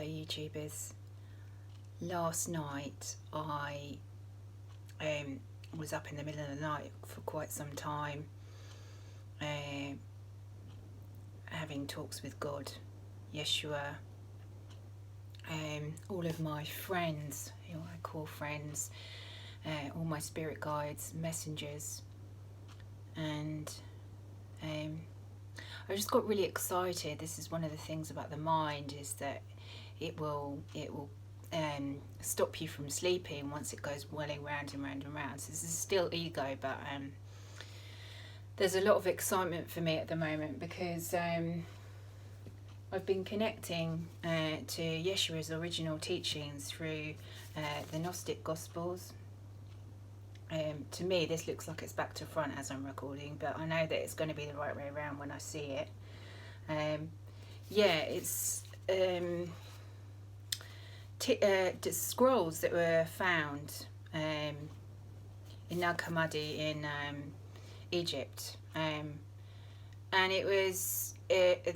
YouTubers. Last night I was up in the middle of the night for quite some time, having talks with God, Yeshua, all of my friends, who I call friends, all my spirit guides, messengers, and I just got really excited. This is one of the things about the mind, is that it will stop you from sleeping once it goes whirling round and round and round. So this is still ego, but there's a lot of excitement for me at the moment, because I've been connecting to Yeshua's original teachings through the Gnostic Gospels. To me, this looks like it's back to front as I'm recording, but I know that it's going to be the right way around when I see it. It's scrolls that were found in Nag Hammadi in Egypt, and it was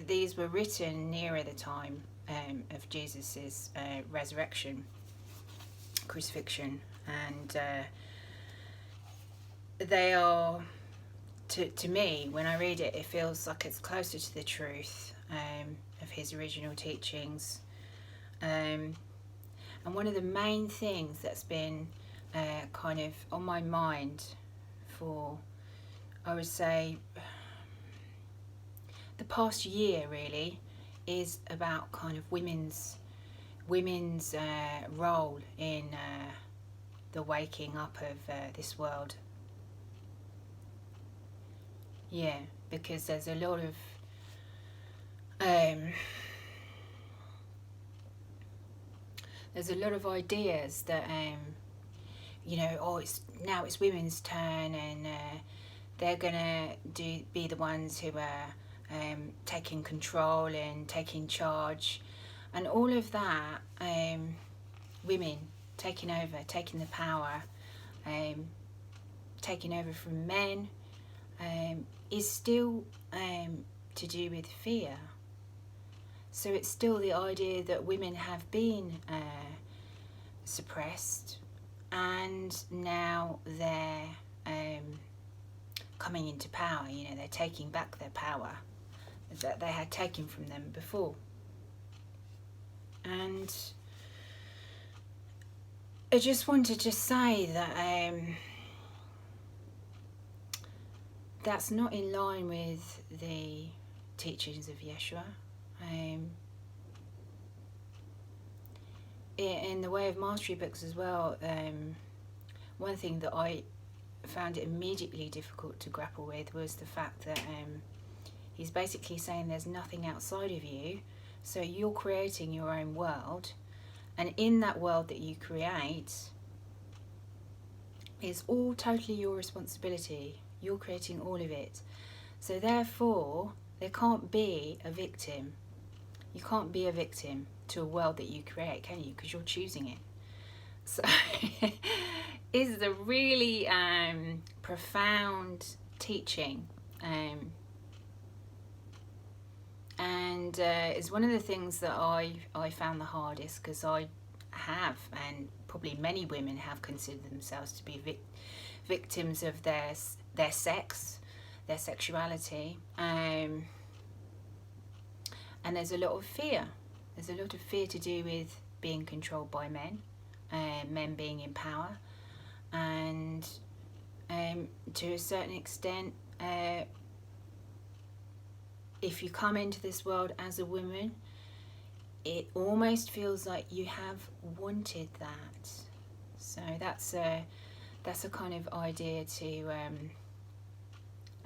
these were written nearer the time of Jesus's resurrection, crucifixion, and they are, to me, when I read it, it feels like it's closer to the truth of his original teachings. And one of the main things that's been kind of on my mind for, I would say, the past year really, is about kind of women's role in the waking up of this world. Yeah, because there's a lot of ideas that it's women's turn, and they're gonna be the ones who are taking control and taking charge, and all of that, women taking over, taking the power, taking over from men, is still to do with fear. So it's still the idea that women have been suppressed, and now they're coming into power. They're taking back their power that they had taken from them before. And I just wanted to say that that's not in line with the teachings of Yeshua. In the Way of Mastery books as well, one thing that I found it immediately difficult to grapple with was the fact that he's basically saying there's nothing outside of you, so you're creating your own world, and in that world that you create, it's all totally your responsibility. You're creating all of it. So therefore, there can't be a victim. You can't be a victim to a world that you create, can you? Because you're choosing it. So it's a really profound teaching. And it's one of the things that I found the hardest, because I have, and probably many women have, considered themselves to be victims of their sex, their sexuality, and there's a lot of fear. There's a lot of fear to do with being controlled by men, men being in power, and to a certain extent, if you come into this world as a woman, it almost feels like you have wanted that. So that's a kind of idea to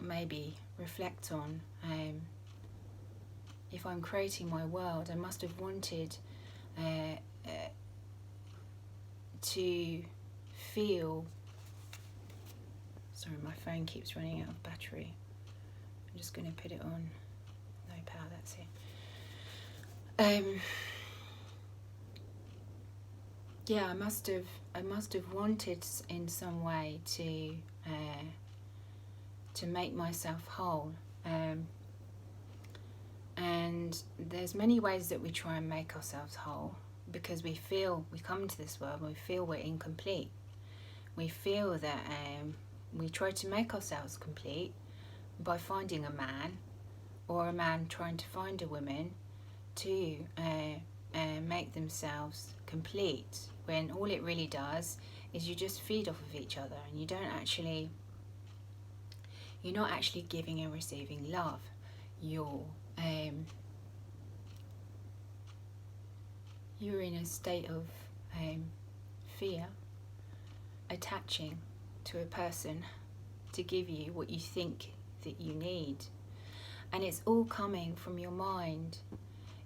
maybe reflect on. If I'm creating my world, I must have wanted to feel... Sorry, my phone keeps running out of battery. I'm just going to put it on no power, that's it. Yeah, I must have wanted in some way to make myself whole. And there's many ways that we try and make ourselves whole, because we come into this world and we feel we're incomplete. We feel that we try to make ourselves complete by finding a man, or a man trying to find a woman to make themselves complete, when all it really does is you just feed off of each other, and you're not actually giving and receiving love. You're in a state of fear, attaching to a person to give you what you think that you need. And it's all coming from your mind.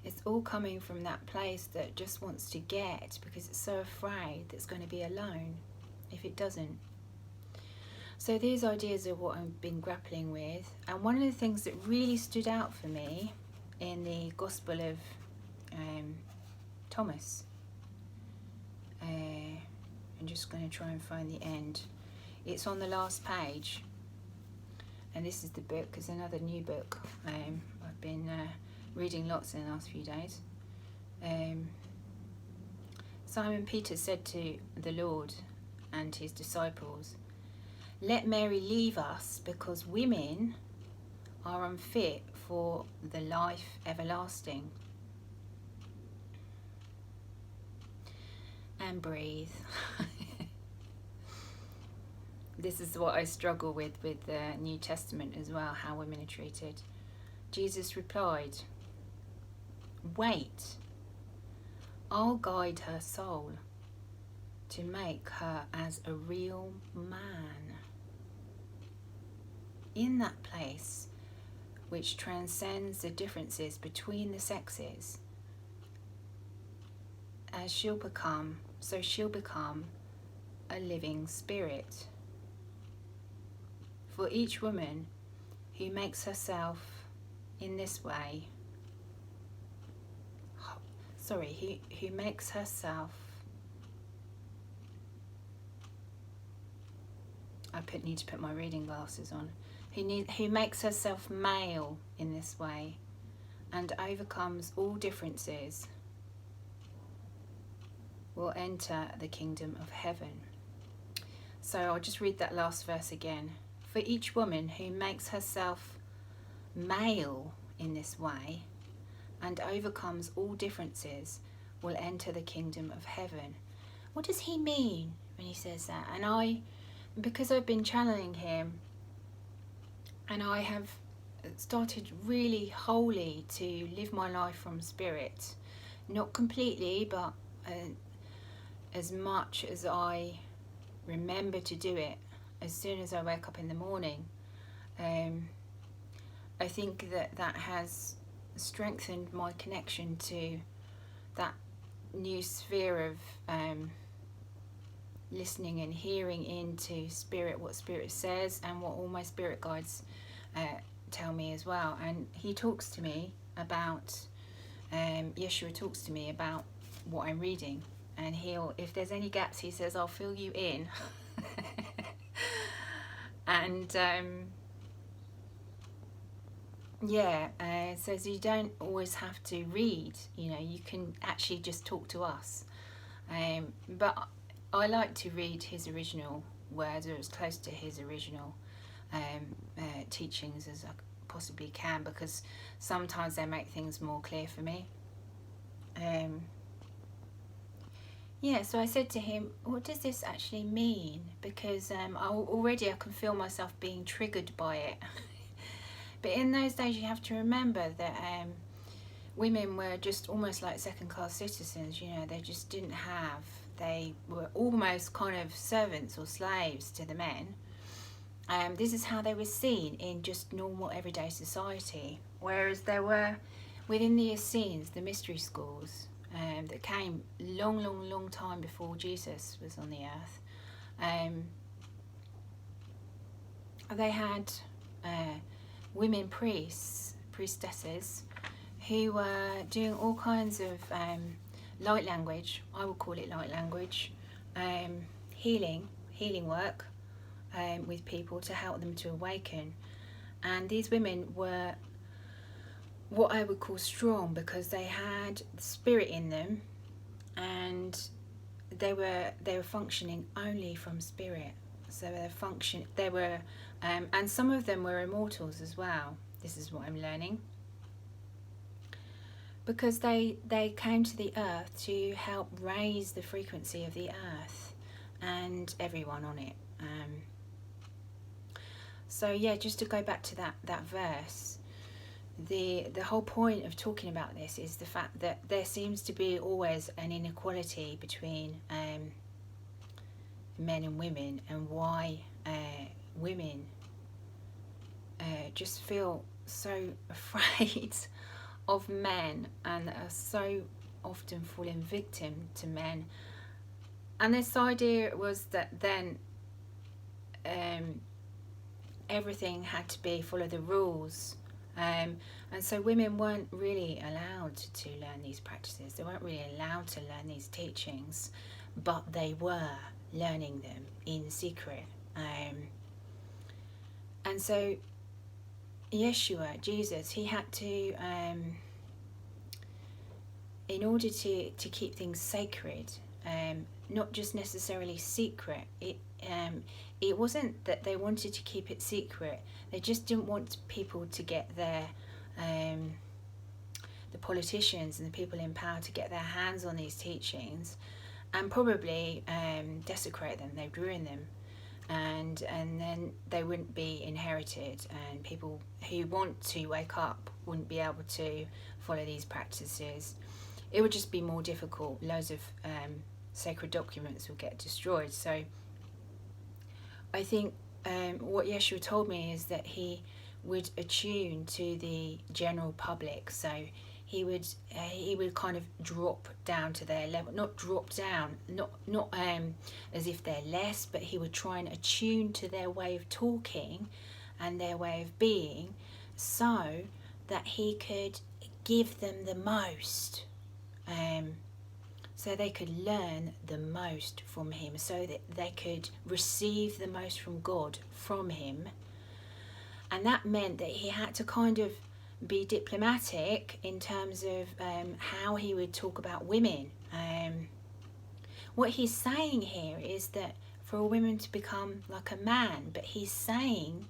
It's all coming from that place that just wants to get, because it's so afraid that it's going to be alone if it doesn't. So these ideas are what I've been grappling with. And one of the things that really stood out for me in the Gospel of Thomas, I'm just going to try and find the end. It's on the last page. And this is the book, it's another new book. I've been reading lots in the last few days. Simon Peter said to the Lord and his disciples, "Let Mary leave us, because women are unfit for the life everlasting." And breathe. This is what I struggle with the New Testament as well, how women are treated. Jesus replied, "Wait, I'll guide her soul to make her as a real man, in that place which transcends the differences between the sexes. As she'll become a living spirit. For each woman who makes herself in this way, who makes herself, need to put my reading glasses on, who makes herself male in this way and overcomes all differences, will enter the kingdom of heaven." So I'll just read that last verse again. For each woman who makes herself male in this way and overcomes all differences will enter the kingdom of heaven. What does he mean when he says that? And because I've been channeling him, and I have started really wholly to live my life from spirit, not completely, but as much as I remember to do it as soon as I wake up in the morning. I think that has strengthened my connection to that new sphere of listening and hearing into spirit, what spirit says, and what all my spirit guides tell me as well. And he talks to me about, Yeshua talks to me about what I'm reading, and if there's any gaps, he says, "I'll fill you in." And says you don't always have to read, you can actually just talk to us. But I like to read his original words, or as close to his original teachings as I possibly can, because sometimes they make things more clear for me. So I said to him, what does this actually mean? Because already I can feel myself being triggered by it. But in those days you have to remember that women were just almost like second-class citizens. They just didn't have, they were almost kind of servants or slaves to the men. This is how they were seen in just normal everyday society. Whereas there were, within the Essenes, the mystery schools, that came long time before Jesus was on the earth. They had women priestesses, who were doing all kinds of light language, I would call it light language, healing work with people to help them to awaken. And these women were what I would call strong, because they had spirit in them, and they were functioning only from spirit. So they were and some of them were immortals as well. This is what I'm learning, because they came to the earth to help raise the frequency of the earth and everyone on it. So yeah, just to go back to that verse, the whole point of talking about this is the fact that there seems to be always an inequality between men and women, and why women just feel so afraid of men and are so often falling victim to men. And this idea was that then everything had to be follow the rules, and so women weren't really allowed to learn these practices. They weren't really allowed to learn these teachings, but they were learning them in secret. And so Yeshua, Jesus, he had to, in order to keep things sacred, not just necessarily secret, it wasn't that they wanted to keep it secret, they just didn't want people to get their, the politicians and the people in power to get their hands on these teachings and probably desecrate them. They'd ruin them, and then they wouldn't be inherited, and people who want to wake up wouldn't be able to follow these practices. It would just be more difficult. Loads of sacred documents would get destroyed. So I think what Yeshua told me is that he would attune to the general public. So he would kind of drop down to their level, not drop down, not as if they're less, but he would try and attune to their way of talking and their way of being, so that he could give them the most, so they could learn the most from him, so that they could receive the most from God from him. And that meant that he had to kind of be diplomatic in terms of how he would talk about women. What he's saying here is that for a woman to become like a man, but he's saying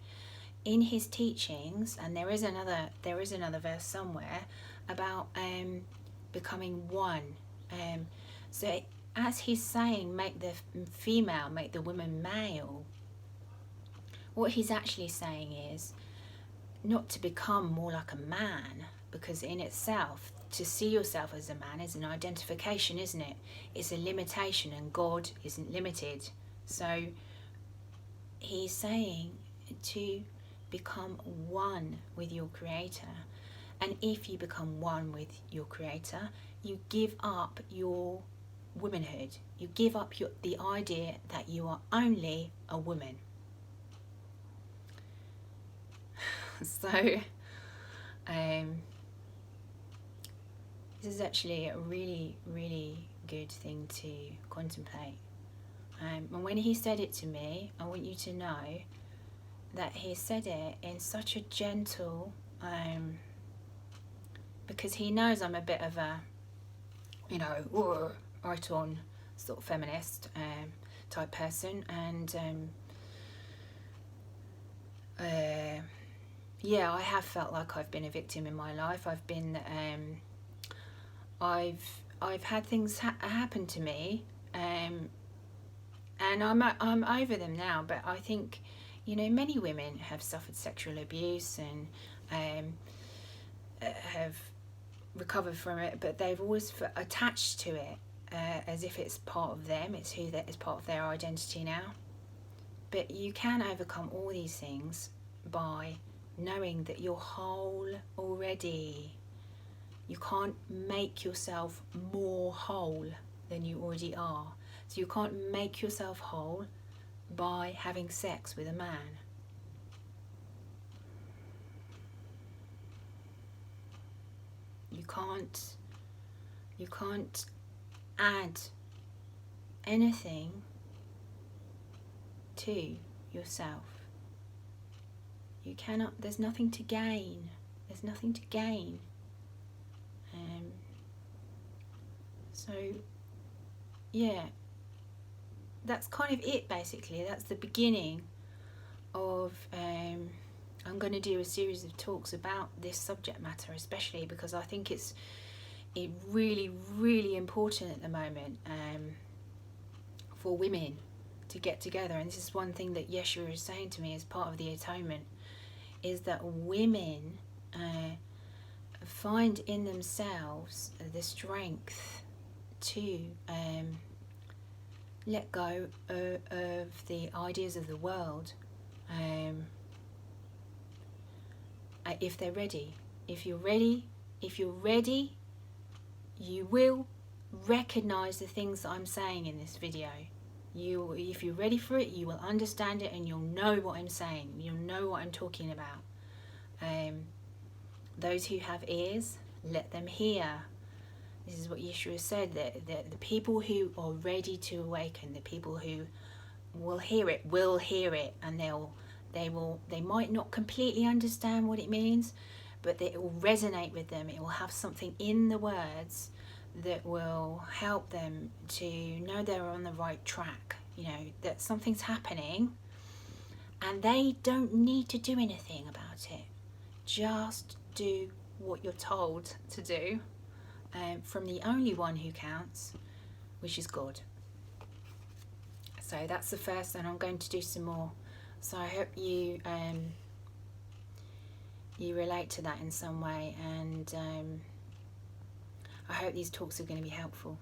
in his teachings, and there is another verse somewhere about becoming one. So as he's saying, make the female, make the woman male, what he's actually saying is not to become more like a man, because in itself, to see yourself as a man is an identification, isn't it? It's a limitation, and God isn't limited. So he's saying to become one with your Creator. And if you become one with your Creator, you give up your womanhood. You give up the idea that you are only a woman. So this is actually a really, really good thing to contemplate. And when he said it to me, I want you to know that he said it in such a gentle, because he knows I'm a bit of a, right on sort of feminist type person, and yeah, I have felt like I've been a victim in my life. I've been, I've had things happen to me, and I'm over them now. But I think, many women have suffered sexual abuse and have recovered from it, but they've always attached to it as if it's part of them. It's who that is part of their identity now. But you can overcome all these things by knowing that you're whole already. You can't make yourself more whole than you already are. So you can't make yourself whole by having sex with a man. You can't add anything to yourself. You cannot, there's nothing to gain. There's nothing to gain So yeah, that's kind of it basically. That's the beginning of I'm going to do a series of talks about this subject matter, especially because I think it's really, really important at the moment for women to get together. And this is one thing that Yeshua is saying to me as part of the atonement, is that women find in themselves the strength to let go of the ideas of the world, if they're ready. If you're ready, you will recognize the things that I'm saying in this video. If you're ready for it, you will understand it, and you'll know what I'm saying. You'll know what I'm talking about. Those who have ears, let them hear. This is what Yeshua said, that the people who are ready to awaken, the people who will hear it, and they might not completely understand what it means, but it will resonate with them. It will have something in the words that will help them to know they're on the right track, that something's happening, and they don't need to do anything about it. Just do what you're told to do, from the only one who counts, which is God. So that's the first, and I'm going to do some more. So I hope you relate to that in some way, and I hope these talks are going to be helpful.